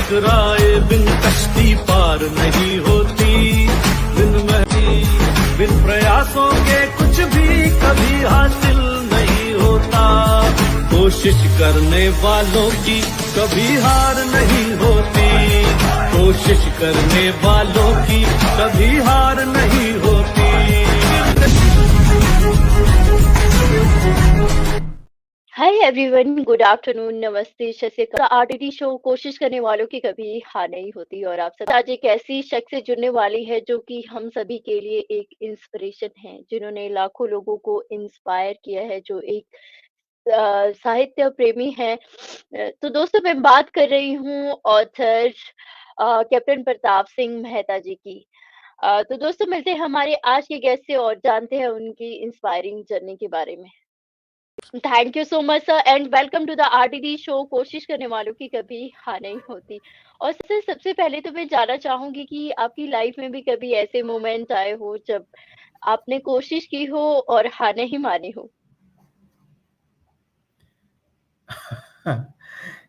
टकराए बिन कश्ती पार नहीं होती, बिन मेहनती बिन प्रयासों के कुछ भी कभी हासिल नहीं होता। कोशिश करने वालों की कभी हार नहीं होती, कोशिश करने वालों की कभी हार नहीं होती। हाय एवरीवन, गुड आफ्टरनून, नमस्ते, सत श्री अकाल। आरटीडी शो कोशिश करने वालों की कभी हार नहीं होती और आप सब आज एक ऐसी शख्स से जुड़ने वाली है जो कि हम सभी के लिए एक इंस्पिरेशन है, जिन्होंने लाखों लोगों को इंस्पायर किया है, जो एक साहित्य प्रेमी है। तो दोस्तों, मैं बात कर रही हूँ ऑथर कैप्टन प्रताप सिंह मेहता जी की। तो दोस्तों, मिलते हैं हमारे आज के गेस्ट से और जानते हैं उनकी इंस्पायरिंग जर्नी के बारे में। Thank you so much sir and welcome to the RTD show कोशिश करने वालों की कभी हार नहीं होती। और सर, सबसे पहले तो मैं जानना चाहूंगी कि आपकी लाइफ में भी कभी ऐसे मोमेंट आए हो जब आपने कोशिश की हो और हार नहीं मानी हो।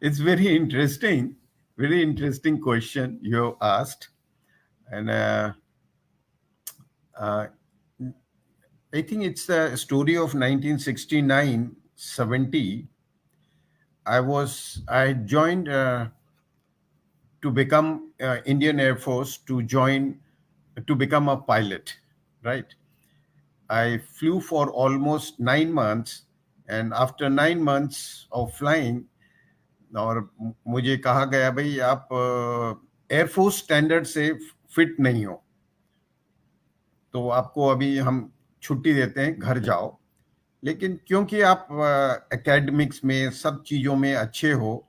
It's very interesting question you asked, and I think it's the story of 1969-70. I joined to become Indian Air Force to become a pilot, right? I flew for almost 9 months, and after 9 months of flying, और मुझे कहा गया भाई आप air force standard से fit नहीं हो, तो आपको अभी हम छुट्टी देते हैं, घर जाओ। लेकिन क्योंकि आप एकेडमिक्स में सब चीज़ों में अच्छे हो,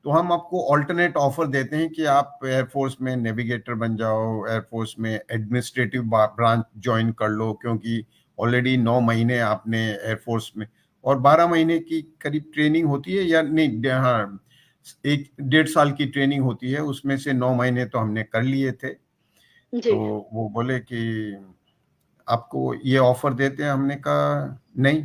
तो हम आपको ऑल्टरनेट ऑफर देते हैं कि आप एयरफोर्स में नेविगेटर बन जाओ, एयरफोर्स में एडमिनिस्ट्रेटिव ब्रांच ज्वाइन कर लो, क्योंकि ऑलरेडी 9 महीने आपने एयरफोर्स में और 12 महीने की करीब ट्रेनिंग होती है, या नहीं, हाँ, 1-1.5 साल की ट्रेनिंग होती है, उसमें से 9 महीने तो हमने कर लिए थे। तो वो बोले कि आपको ये ऑफर देते हैं। हमने कहा नहीं,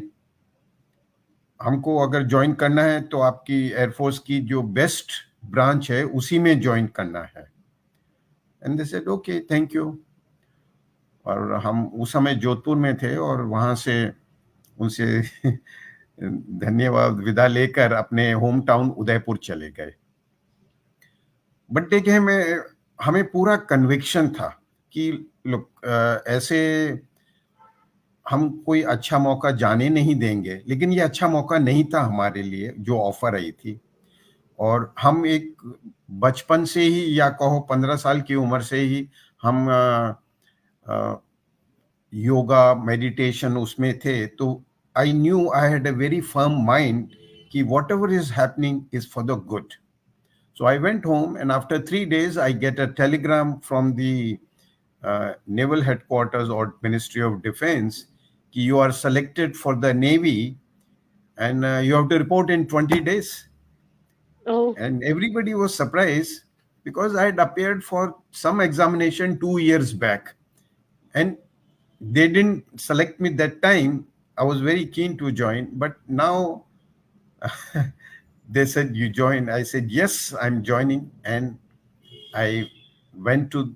हमको अगर ज्वाइन करना है तो आपकी एयरफोर्स की जो बेस्ट ब्रांच है उसी में ज्वाइन करना है। And they said okay, thank you. और हम उस समय जोधपुर में थे और वहाँ से उनसे धन्यवाद विदा लेकर अपने होम टाउन उदयपुर चले गए। बट देखिए, हमें पूरा कन्विक्शन था कि लोग ऐसे हम कोई अच्छा मौका जाने नहीं देंगे, लेकिन ये अच्छा मौका नहीं था हमारे लिए जो ऑफर आई थी। और हम एक बचपन से ही, या कहो 15 साल की उम्र से ही हम योगा मेडिटेशन उसमें थे। तो I knew I had a very firm mind कि whatever is happening is for the good. So I went home, and after 3 days, I get a telegram from the Naval Headquarters or Ministry of Defense कि you are selected for the Navy, and you have to report in 20 days. Oh. And everybody was surprised because I had appeared for some examination 2 years back, and they didn't select me that time. I was very keen to join, but now they said, you join. I said, yes, I'm joining. And I went to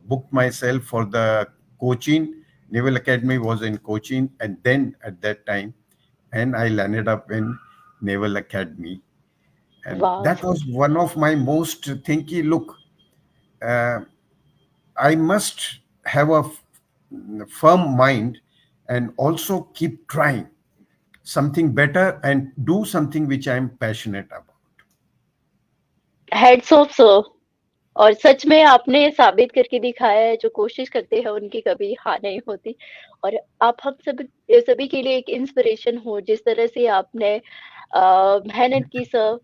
book myself for the Cochin. Naval Academy was in Cochin. And then at that time, and I landed up in Naval Academy. And Wow. that was one of my most thinky, look, I must have a firm mind and also keep trying something better and do something which I am passionate about. Heads of sir. और सच में आपने साबित करके दिखाया है, जो कोशिश करते हैं उनकी कभी हार नहीं होती। और आप हम सभी के लिए एक इंस्पिरेशन हो, जिस तरह से आपने मेहनत की सर।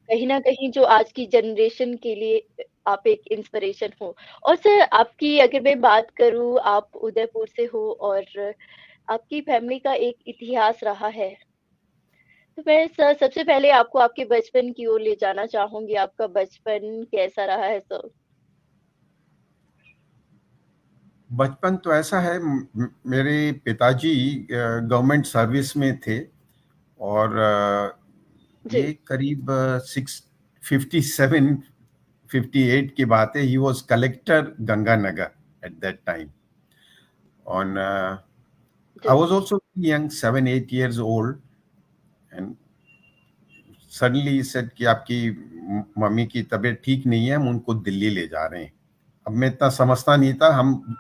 कहीं ना कहीं जो आज की जनरेशन के लिए आप एक इंस्पिरेशन हो। और सर, आपकी अगर मैं बात करूं, आप उदयपुर से हो और आपकी फैमिली का एक इतिहास रहा है। तो मैं सर सबसे पहले आपको आपके बचपन की ओर ले जाना चाहूंगी। आपका बचपन कैसा रहा है सर? बचपन तो ऐसा है, मेरे पिताजी गवर्नमेंट सर्विस में थे और ये करीब 57, 58 की बात है. He was collector Ganganagar at that time. On I was also young, 7, 8 years old, and suddenly he said कि आपकी मम्मी की तबीयत ठीक नहीं है, हम उनको दिल्ली ले जा रहे हैं. अब मैं इतना समझता नहीं था. हम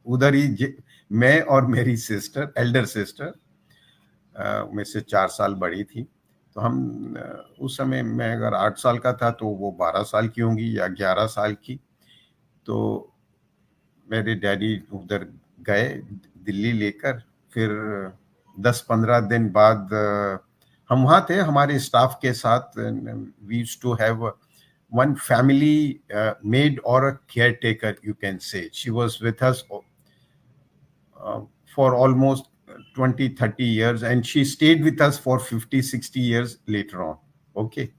उधर ही, मैं और मेरी सिस्टर, एल्डर सिस्टर, में से 4 साल बड़ी थी. तो हम उस समय मैं अगर 8 साल का था तो वो 12 साल की होंगी या 11 साल की. तो मेरे डैडी उधर गए दिल्ली लेकर. फिर 10-15 दिन बाद हम वहाँ थे हमारे स्टाफ के साथ. We used to have one family maid or a caretaker, you can say. She was with us for almost 20-30 years, and she stayed with us for 50-60 years later on. Okay,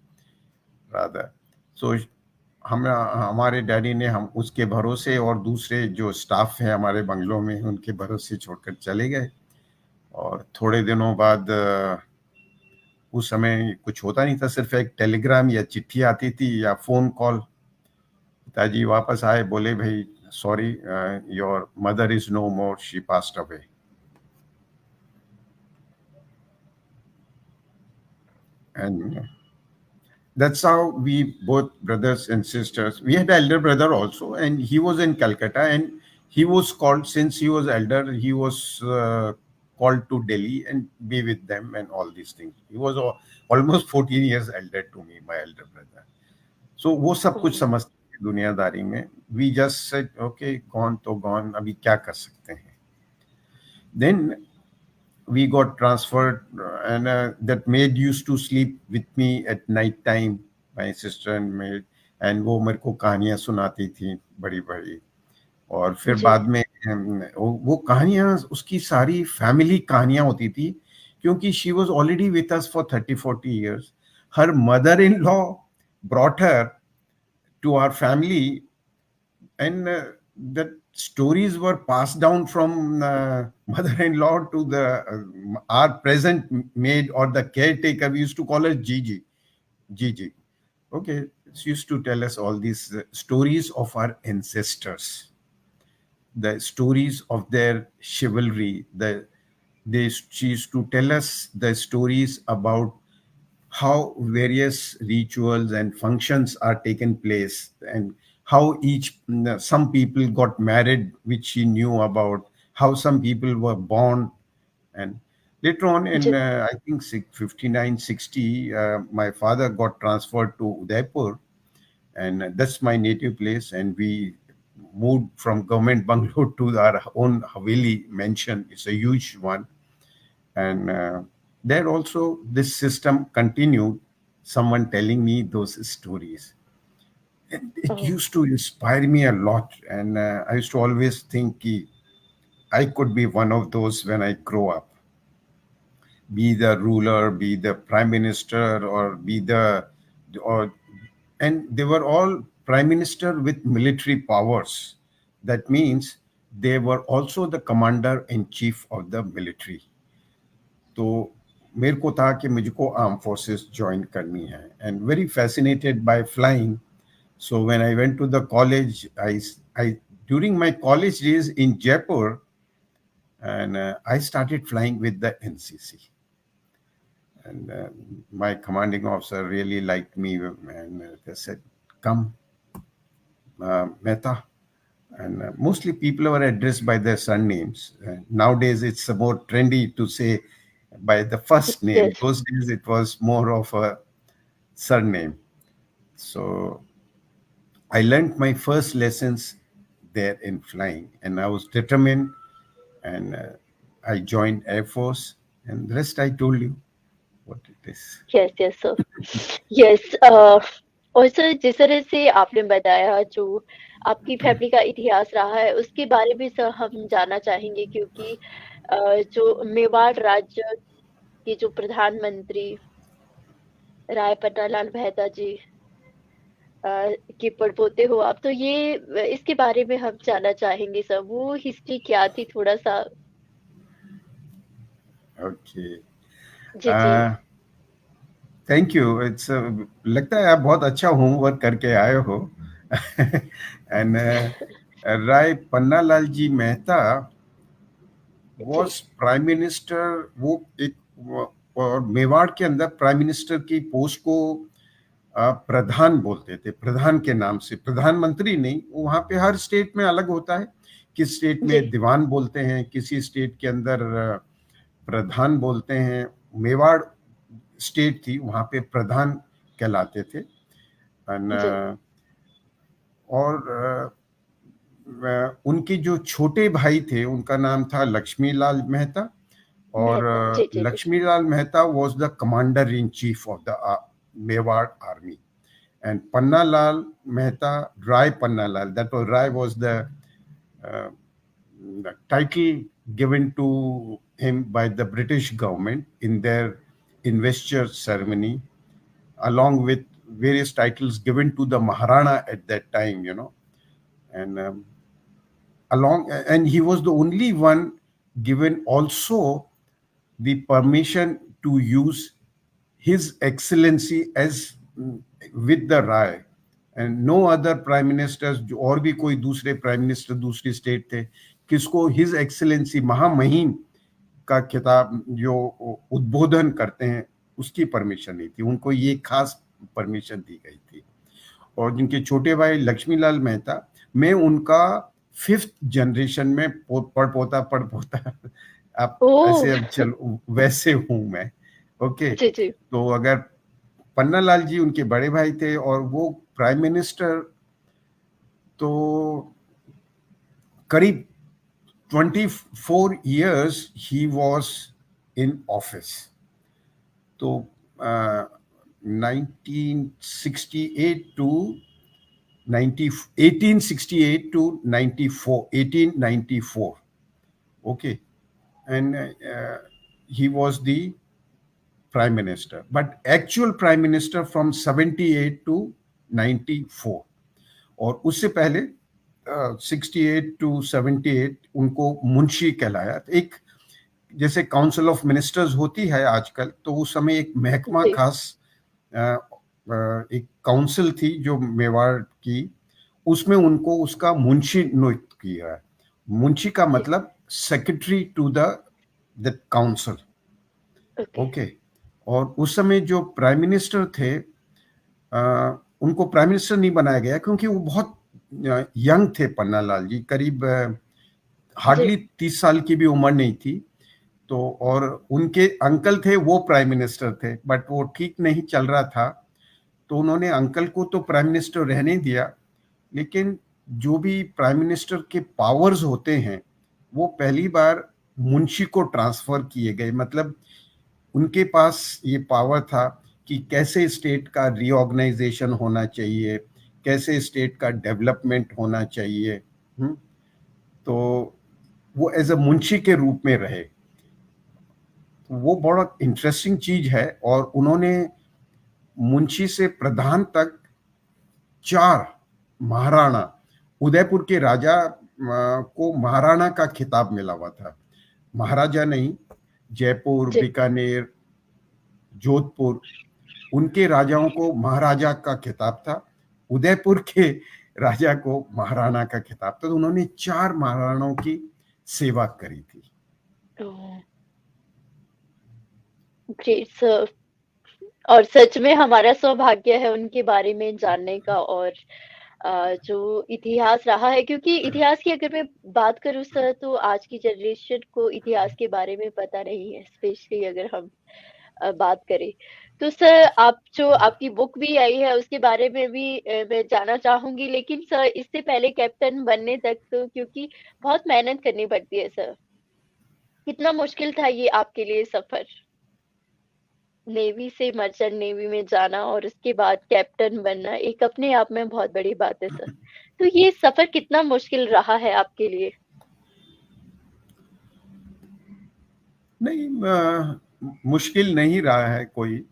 rather. So हमारे daddy ने हम उसके भरोसे और दूसरे जो staff है हमारे बंगलों में उनके भरोसे छोड़कर चले गए. और थोड़े दिनों बाद उस समय कुछ होता नहीं था, सिर्फ एक टेलीग्राम या चिट्ठी आती थी या फोन कॉल. पिताजी वापस आए, बोले भाई sorry, your mother is no more, she passed away. And that's how we, both brothers and sisters, we had an elder brother also, and he was in Calcutta, and he was called, since he was elder, he was called to Delhi and be with them and all these things. He was almost 14 years elder to me, my elder brother. So वो सब कुछ समझते हैं दुनियादारी में. We just said, okay, gone तो gone, अभी क्या कर सकते हैं. Then we got transferred, and that maid used to sleep with me at night time, my sister and maid, and वो मेरे को कहानियां सुनाती थी बड़ी बड़ी. और फिर बाद में वो कहानियां, उसकी सारी फैमिली कहानियां होती थी, क्योंकि she was already with us for 30-40 years. Her mother-in-law brought her to our family, and that stories were passed down from mother-in-law to the our present maid or the caretaker. We used to call her Gigi. Okay, she used to tell us all these stories of our ancestors, the stories of their chivalry. She used to tell us the stories about how various rituals and functions are taken place, and how some people got married, which she knew about, how some people were born. And later on in, I think 59, 60, my father got transferred to Udaipur, and that's my native place. And we moved from government bungalow to our own Haveli mansion. It's a huge one. And there also this system continued, someone telling me those stories. And it used to inspire me a lot. And I used to always think I could be one of those when I grow up. Be the ruler, be the prime minister, or and they were all prime minister with military powers. That means they were also the commander in chief of the military. तो मेरे को था कि मुझको arm forces join करनी है, and very fascinated by flying. So when I went to the college, I during my college days in Jaipur, and I started flying with the NCC. And my commanding officer really liked me, and they said, come, Mehta. And mostly people were addressed by their surnames. Nowadays, it's more trendy to say by the first name. Yes. Those days, it was more of a surname. So I learned my first lessons there in flying, and I was determined, and I joined Air Force, and the rest I told you what it is. Yes, yes, sir. Yes. और sir, जिस तरह से आपने बताया जो आपकी family का इतिहास रहा है, उसके बारे में सर हम जानना चाहेंगे, क्योंकि जो मेवाड़ राज्य के जो प्रधानमंत्री राय पन्नालाल मेहता जी के पड़पोते हो आप, तो ये इसके बारे में हम जानना चाहेंगे सर, वो हिस्ट्री क्या थी थोड़ा सा. Okay. जी जी. Thank you. इट्स लगता है आप बहुत अच्छा होमवर्क करके आए हो। And Rai Pannalal ji Mehta ji, was prime minister. वो एक और मेवाड़ के अंदर प्राइम मिनिस्टर की पोस्ट को प्रधान बोलते थे, प्रधान के नाम से, प्रधानमंत्री नहीं। वहां पे हर स्टेट में अलग होता है, किस स्टेट जी, में दीवान बोलते हैं, किसी स्टेट के अंदर प्रधान बोलते हैं। मेवाड़ स्टेट थी, वहां पे प्रधान कहलाते थे। जी, और उनके जो छोटे भाई थे उनका नाम था लक्ष्मीलाल मेहता। और Mehta, ji, ji, ji, Laxmilal Mehta was the commander in chief of the Mewar army. And Pannalal Mehta, Rai Pannalal, that was Rai was uh, the title given to him by the British government in their investiture ceremony, along with various titles given to the Maharana at that time, and and he was the only one given also the permission to use His Excellency as with the Rai, and no other prime ministers और भी कोई दूसरे prime minister दूसरी state थे, किसको his excellency महामहिम का खिताब जो उद्बोधन करते हैं उसकी परमिशन नहीं थी। उनको ये खास परमिशन दी गई थी। और जिनके छोटे भाई लक्ष्मीलाल मेहता, मैं उनका 5th जनरेशन में पड़ पोता आप ऐसे ओह! अब चलो वैसे हूं मैं। ओके, जी, जी, तो अगर पन्नालाल जी उनके बड़े भाई थे और वो प्राइम मिनिस्टर तो करीब 24 years he was in office। तो 1968 to 90 1868 to 94 1894। okay, and he was the prime minister, but actual prime minister from 78 to 94। और उससे पहले 68 टू 78 उनको मुंशी कहलाया। एक जैसे काउंसिल ऑफ मिनिस्टर्स होती है आजकल, तो उस समय एक महकमा जी, खास एक काउंसिल थी जो मेवाड़ की, उसमें उनको उसका मुंशी नियुक्त किया है। मुंशी का जी, मतलब secretary to the council. Okay, okay, और उस समय जो प्राइम मिनिस्टर थे उनको प्राइम मिनिस्टर नहीं बनाया गया क्योंकि वो बहुत यंग थे। पन्नालाल जी करीब जी, हार्डली 30 साल की भी उम्र नहीं थी। तो और उनके अंकल थे, वो प्राइम मिनिस्टर थे, बट वो ठीक नहीं चल रहा था, तो उन्होंने अंकल को तो प्राइम मिनिस्टर रहने दिया, लेकिन जो भी प्राइम मिनिस्टर के पावर्स होते हैं वो पहली बार मुंशी को ट्रांसफर किए गए। मतलब उनके पास ये पावर था कि कैसे स्टेट का रीऑर्गेनाइजेशन होना चाहिए, कैसे स्टेट का डेवलपमेंट होना चाहिए। तो वो एज अ मुंशी के रूप में रहे। वो बड़ा इंटरेस्टिंग चीज है। और उन्होंने मुंशी से प्रधान तक 4 महाराणा, उदयपुर के राजा को महाराणा का खिताब मिला हुआ था। महाराजा नहीं, जयपुर, जी, बीकानेर, जोधपुर, उनके राजाओं को महाराजा का खिताब था। उदयपुर के राजा को महाराणा का खिताब था। तो उन्होंने 4 महाराणाओं की सेवा करी थी। ओह! Great sir. और सच में हमारा सौभाग्य है उनके बारे में जानने का और जो इतिहास रहा है, क्योंकि इतिहास की अगर मैं बात करूँ सर, तो आज की जनरेशन को इतिहास के बारे में पता नहीं है, स्पेशली अगर हम बात करें। तो सर, आप जो आपकी बुक भी आई है उसके बारे में भी मैं जानना चाहूँगी, लेकिन सर इससे पहले कैप्टन बनने तक तो क्योंकि बहुत मेहनत करनी पड़ती है सर, कितना मुश्किल था ये आपके लिए सफ़र? नेवी से मर्चेंट नेवी में जाना और उसके बाद कैप्टन बनना एक अपने आप में बहुत बड़ी बात है सर। तो ये सफ़र कितना मुश्किल रहा है आपके लिए? नहीं, मुश्किल नहीं रहा है कोई।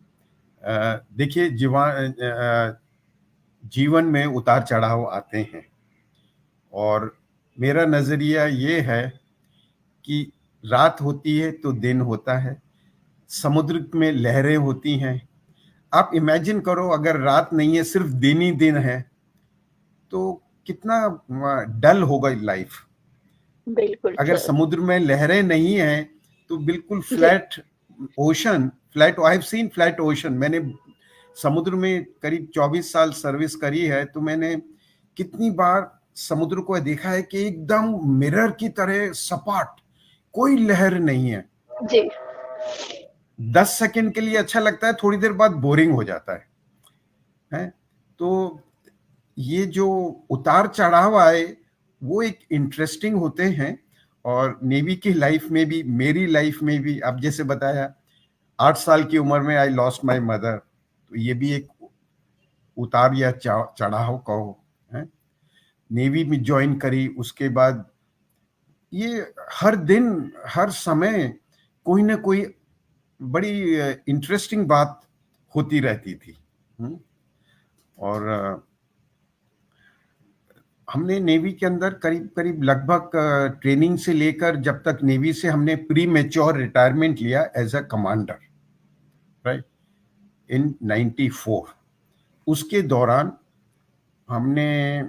देखिए, जीवन में उतार चढ़ाव आते हैं, और मेरा नजरिया ये है कि रात होती है तो दिन होता है, समुद्र में लहरें होती हैं। आप इमेजिन करो अगर रात नहीं है, सिर्फ दिन ही दिन है, तो कितना डल होगा लाइफ। बिल्कुल अगर सर। समुद्र में लहरें नहीं हैं तो बिल्कुल जी, flat ocean, flat, I have seen flat ocean. मैंने समुद्र में करीब 24 साल सर्विस करी है, तो मैंने कितनी बार समुद्र को देखा है कि एकदम मिरर की तरह सपाट, कोई लहर नहीं है। जी, 10 सेकंड के लिए अच्छा लगता है, थोड़ी देर बाद बोरिंग हो जाता है। तो ये जो उतार चढ़ाव आए वो एक इंटरेस्टिंग होते हैं। और नेवी की लाइफ में भी, मेरी लाइफ में भी, अब जैसे बताया 8 साल की उम्र में आई लॉस्ट माय मदर, तो ये भी एक उतार या चढ़ाव कहो है। नेवी में ज्वाइन करी, उसके बाद ये हर दिन हर समय कोई ना कोई बड़ी इंटरेस्टिंग बात होती रहती थी। और हमने नेवी के अंदर करीब करीब लगभग ट्रेनिंग से लेकर जब तक नेवी से हमने प्री मेच्योर रिटायरमेंट लिया एज अ कमांडर, राइट, इन 94। उसके दौरान हमने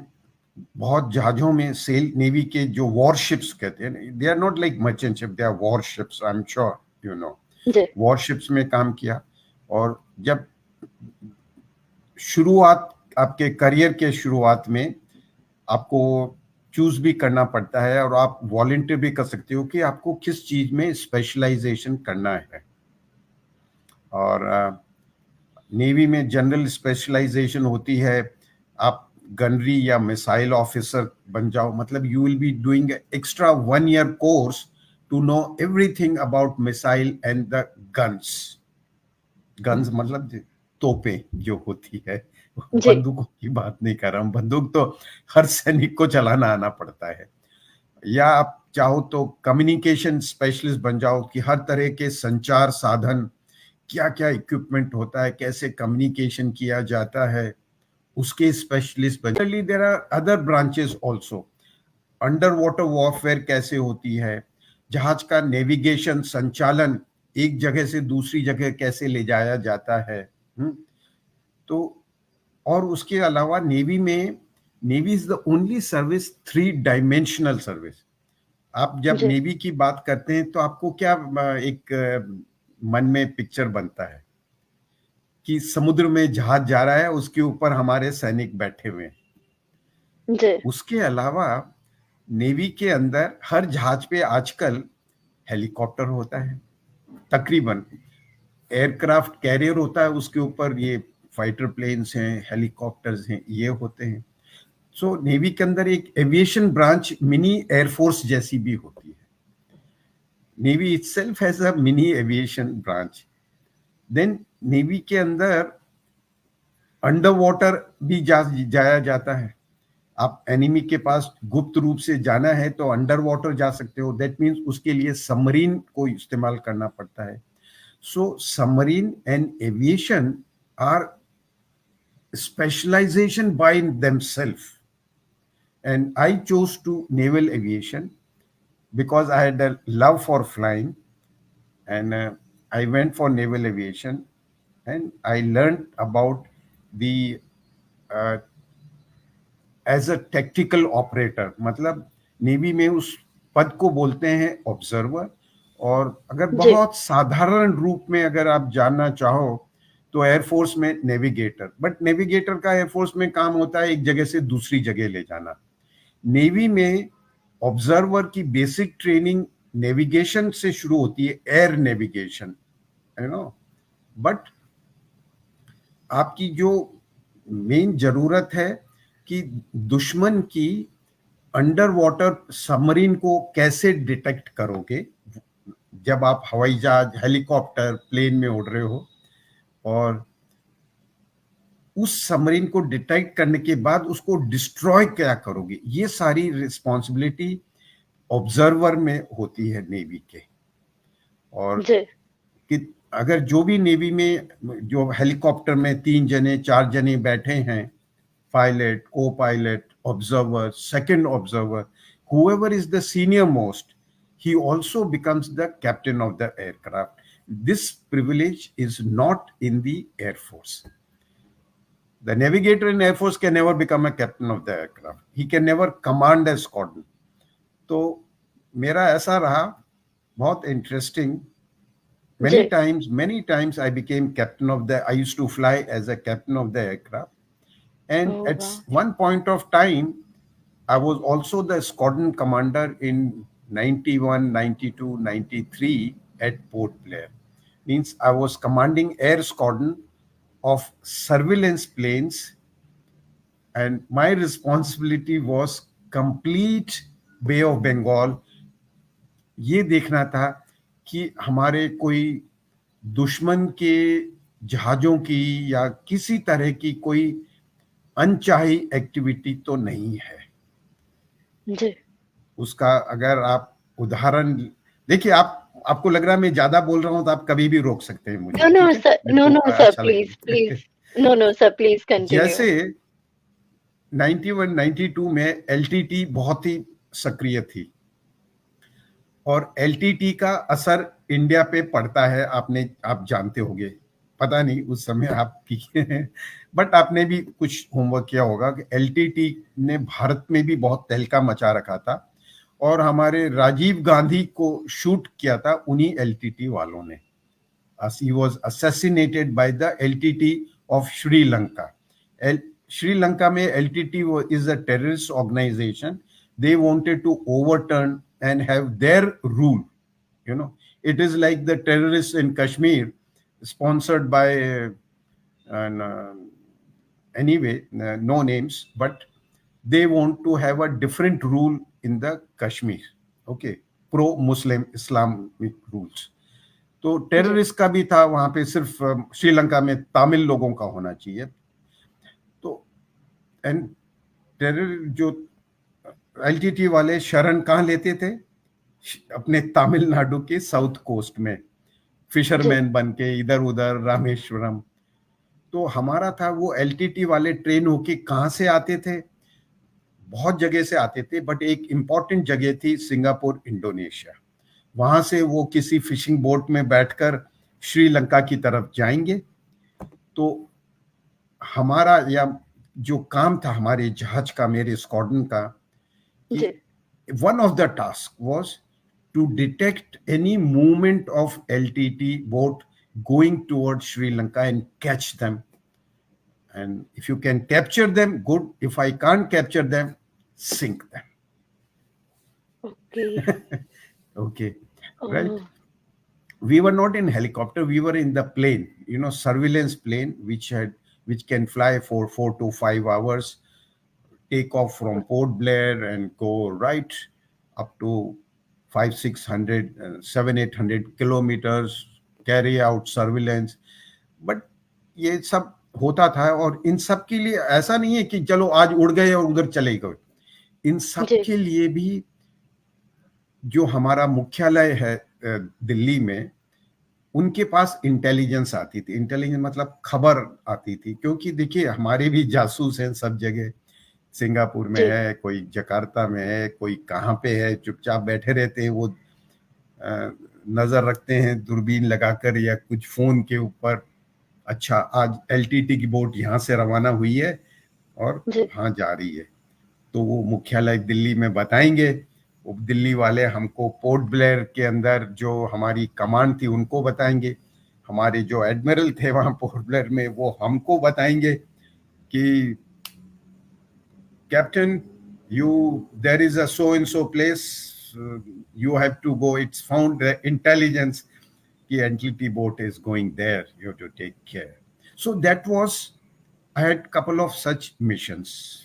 बहुत जहाजों में सेल, नेवी के जो वॉरशिप्स कहते हैं, they are not like merchant ship, they are warships, I am sure you know, जी, वॉरशिप्स में काम किया। और जब शुरुआत, आपके करियर के शुरुआत में आपको चूज भी करना पड़ता है और आप वॉलंटियर भी कर सकते हो कि आपको किस चीज में स्पेशलाइजेशन करना है। और नेवी में जनरल स्पेशलाइजेशन होती है, आप गनरी या मिसाइल ऑफिसर बन जाओ, मतलब you will be doing extra 1 year course to know everything about missile and the guns. Guns मतलब तोपें जो होती है, जी, बंदूकों की बात नहीं कर रहा हूँ, बंदूक तो हर सैनिक को चलाना आना पड़ता है। या आप चाहो तो कम्युनिकेशन स्पेशलिस्ट बन जाओ कि हर तरह के संचार साधन, क्या क्या इक्विपमेंट होता है, कैसे कम्युनिकेशन किया जाता है, उसके स्पेशलिस्ट बन। There are other branches also, under water warfare कैसे होती है, जहाज का नेविगेशन, संचालन, एक जगह से दूसरी जगह कैसे ले जाया जाता है। तो और उसके अलावा नेवी में, navy is the only service 3 dimensional service. आप जब जी, नेवी की बात करते हैं तो आपको क्या एक मन में पिक्चर बनता है कि समुद्र में जहाज जा रहा है, उसके ऊपर हमारे सैनिक बैठे हुए हैं। जी, उसके अलावा नेवी के अंदर हर जहाज पे आजकल हेलीकॉप्टर होता है, तकरीबन एयरक्राफ्ट कैरियर होता है, उसके ऊपर ये फाइटर प्लेन्स हैं, हेलीकॉप्टर्स हैं, ये होते हैं। सो नेवी के अंदर एक एविएशन ब्रांच मिनी एयरफोर्स जैसी भी होती है। Navy itself has a mini aviation branch. Then navy के अंदर अंडर वाटर भी जाया जाता है। आप एनिमी के पास गुप्त रूप से जाना है तो अंडर वाटर जा सकते हो, दैट मीन्स उसके लिए सबमरीन को इस्तेमाल करना पड़ता है। So submarine and aviation are specialization by themselves, and I chose to naval aviation because I had a love for flying, and I went for naval aviation, and I learned about the uh, as a tactical operator, मतलब navy में उस पद को बोलते हैं observer. और अगर जी, बहुत साधारण रूप में अगर आप जानना चाहो तो एयरफोर्स में नेविगेटर, बट नेविगेटर का एयरफोर्स में काम होता है एक जगह से दूसरी जगह ले जाना। नेवी में ऑब्जर्वर की बेसिक ट्रेनिंग नेविगेशन से शुरू होती है, air navigation, you know, but आपकी जो मेन जरूरत है कि दुश्मन की अंडर वाटर सबमरीन को कैसे डिटेक्ट करोगे जब आप हवाई जहाज, हेलीकॉप्टर, प्लेन में उड़ रहे हो, और उस सबमरीन को डिटेक्ट करने के बाद उसको डिस्ट्रॉय क्या करोगे, ये सारी रिस्पॉन्सिबिलिटी ऑब्जर्वर में होती है नेवी के। और जी, कि अगर जो भी नेवी में जो हेलीकॉप्टर में 3 जने 4 जने बैठे हैं, पायलट, को pilot, observer, second observer, whoever is the senior most, he also becomes the captain of the aircraft, This privilege is not in the Air Force. The navigator in Air Force can never become a captain of the aircraft. He can never command a squadron. तो मेरा ऐसा रहा, बहुत interesting. Many times I became captain of the, I used to fly as a captain of the aircraft. And at one point of time, I was also the squadron commander in 91, 92, 93 at Port Blair. Means I was commanding air squadron of surveillance planes, and my responsibility was complete Bay of Bengal. ये देखना था कि हमारे कोई दुश्मन के जहाजों की या किसी तरह की कोई अनचाही एक्टिविटी तो नहीं है जी। उसका अगर आप उदाहरण देखिए, आपको लग रहा है मैं ज्यादा बोल रहा हूं तो आप कभी भी रोक सकते हैं मुझे। No sir, please continue. जैसे 91 92 में एलटीटी बहुत ही सक्रिय थी और एलटीटी का असर इंडिया पे पड़ता है, आप जानते होंगे, पता नहीं उस समय आप किए हैं, बट आपने भी कुछ होमवर्क किया होगा कि एलटीटी ने भारत में भी बहुत तहलका मचा रखा था और हमारे राजीव गांधी को शूट किया था उन्हीं एलटीटी वालों ने। He was assassinated by the LTT of Sri Lanka. Sri Lanka में LTT is a terrorist organization. They wanted to overturn and have their rule. You know, it is like the terrorists in Kashmir, sponsored by no names, but they want to have a different rule in the Kashmir. Okay, pro-Muslim Islamic rules. तो terrorist का भी था वहां पे, सिर्फ श्रीलंका में तमिल लोगों का होना चाहिए। तो एंड टेरर जो एलटीटी वाले शरण कहाँ लेते थे? अपने तमिलनाडु के साउथ कोस्ट में फिशरमैन बन के इधर उधर रामेश्वरम। तो हमारा था वो एलटीटी वाले ट्रेन होके कहाँ से आते थे? बहुत जगह से आते थे, बट एक इंपॉर्टेंट जगह थी सिंगापुर, इंडोनेशिया। वहां से वो किसी फिशिंग बोट में बैठकर श्रीलंका की तरफ जाएंगे। तो हमारा या जो काम था हमारे जहाज का, मेरे स्क्वाड्रन का, one of the task was to detect any movement of LTT boat going toward Sri Lanka and catch them, and if you can capture them good, if I can't capture them sink them. Okay. Right. We were not in helicopter, we were in the plane, you know, surveillance plane, which can fly for 4 to 5 hours, take off from Port Blair and go right up to 500-600 700-800 kilometers, carry out surveillance. But ये सब होता था, और इन सब के लिए ऐसा नहीं है कि चलो आज उड़ गए और उधर चले गए। इन सब के लिए भी जो हमारा मुख्यालय है दिल्ली में, उनके पास इंटेलिजेंस आती थी। इंटेलिजेंस मतलब खबर आती थी, क्योंकि देखिए हमारे भी जासूस हैं सब जगह। सिंगापुर में है, कोई जकार्ता में है, कोई कहाँ पे है, चुपचाप बैठे रहते हैं, वो नजर रखते हैं दूरबीन लगाकर या कुछ फोन के ऊपर। अच्छा, आज एलटीटी की बोट यहाँ से रवाना हुई है और वहाँ जा रही है, तो वो मुख्यालय दिल्ली में बताएंगे। दिल्ली वाले हमको पोर्ट ब्लेयर के अंदर जो हमारी कमांड थी उनको बताएंगे। हमारे जो एडमिरल थे वहां पोर्ट ब्लेयर में, वो हमको बताएंगे कि captain, there is a so and so place, you have to go, it's found intelligence कि LTTE boat is going there, you have to take care. So that was, I had couple of such missions,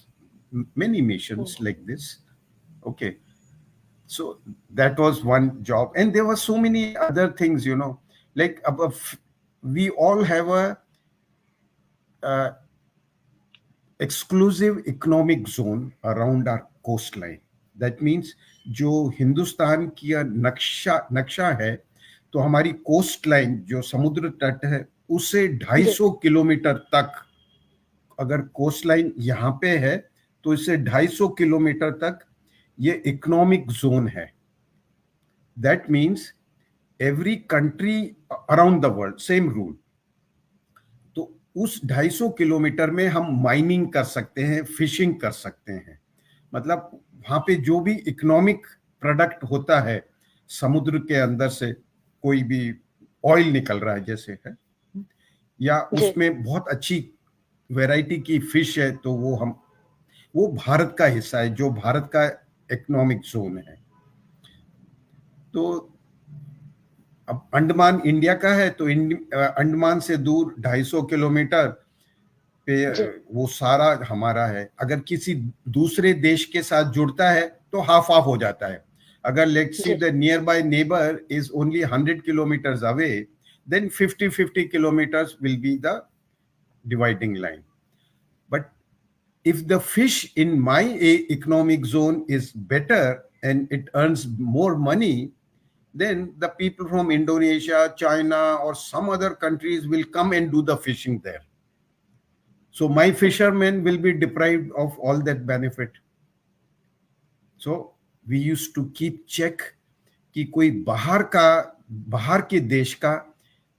many missions like this. Okay. So that was one job, and there were so many other things, you know, like we all have a exclusive economic zone around our coastline. That means जो हिंदुस्तान की नक्शा है, तो हमारी coast line जो समुद्र तट है उससे 250 किलोमीटर तक, अगर कोस्ट लाइन यहाँ पे है तो इससे 250 किलोमीटर तक ये इकोनॉमिक जोन है। That means every country around the world same rule. तो उस 250 किलोमीटर में हम माइनिंग कर सकते हैं, फिशिंग कर सकते हैं। मतलब वहां पे जो भी इकोनॉमिक प्रोडक्ट होता है समुद्र के अंदर से, कोई भी ऑयल निकल रहा है जैसे है, या उसमें बहुत अच्छी वैरायटी की फिश है, तो वो भारत का हिस्सा है, जो भारत का इकोनॉमिक जोन है। तो अब अंडमान इंडिया का है, तो अंडमान से दूर 250 किलोमीटर पे वो सारा हमारा है। अगर किसी दूसरे देश के साथ जुड़ता है तो हाफ ऑफ हो जाता है। अगर let's see the near by neighbour is only 100 kilometres away, then 50 kilometers will be the dividing line. But if the fish in my economic zone is better and it earns more money, then the people from Indonesia, China, or some other countries will come and do the fishing there. So my fishermen will be deprived of all that benefit. So we used to keep check कि कोई बाहर के देश का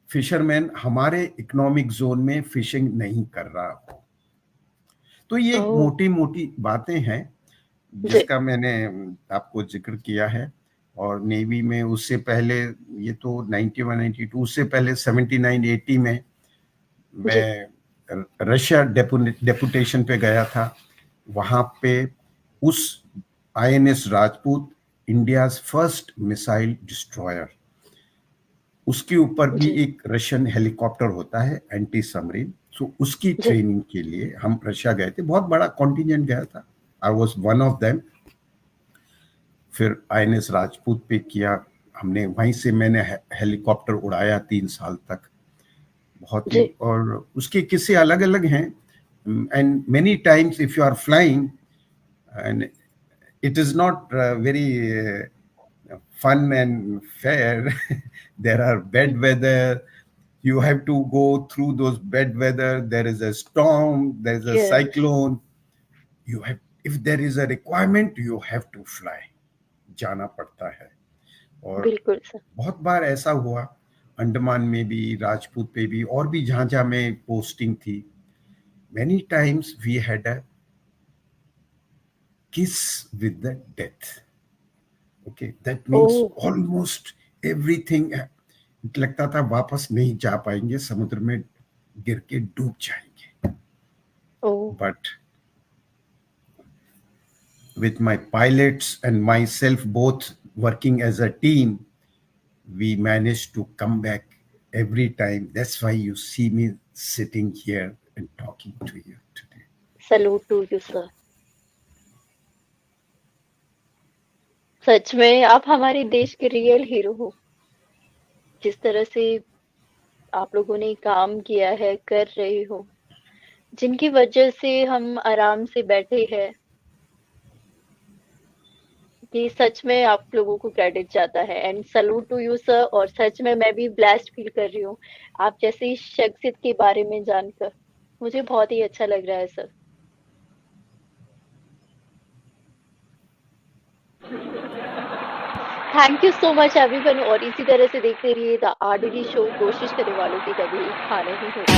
fisherman हमारे economic zone में fishing नहीं कर रहा हो। तो ये मोटी मोटी बातें हैं जिसका मैंने आपको जिक्र किया है। और नेवी में उससे पहले, ये तो 91-92, उससे पहले 79-80 में मैं रशिया डेपुटेशन पे गया था। वहां पे उस INS Rajput, India's first missile destroyer, उसके ऊपर भी एक रशियन हेलीकॉप्टर होता है एंटी सबमरीन। सो उसकी ट्रेनिंग के लिए हम रशिया गए थे। बहुत बड़ा कॉन्टिजेंट गया था। I was one of them. फिर INS राजपूत पे किया हमने, वहीं से मैंने हेलीकॉप्टर उड़ाया 3 साल तक। बहुत ही, और उसके किस्से अलग अलग हैं। And many times if you are flying and it is not very fun and fair. There are bad weather. You have to go through those bad weather. There is a storm. There is a cyclone. If there is a requirement, you have to fly. जाना पड़ता है। और बिल्कुल sir, बहुत बार ऐसा हुआ, अंडमान में भी, राजपूत पे भी, और भी जहाँ जहाँ में पोस्टिंग थी। Many times we had a kiss with the death. Okay, that means almost everything. लगता था वापस नहीं जा पाएंगे, समुद्र में गिर के डूब जाएंगे। But with my pilots and myself both working as a team, we managed to come back every time. That's why you see me sitting here and talking to you today. Salute to you, sir. सच में आप हमारे देश के real hero हो। जिस तरह से आप लोगों ने काम किया है, कर रहे हो, जिनकी वजह से हम आराम से बैठे हैं, कि सच में आप लोगों को क्रेडिट जाता है। And salute to you sir. और सच में मैं भी ब्लेस्ड फील कर रही हूँ आप जैसी शख्सियत के बारे में जानकर। मुझे बहुत ही अच्छा लग रहा है sir. Thank you so much everyone. और इसी तरह से देखते रहिए द RDD शो। कोशिश करने वालों की कभी हार नहीं होती।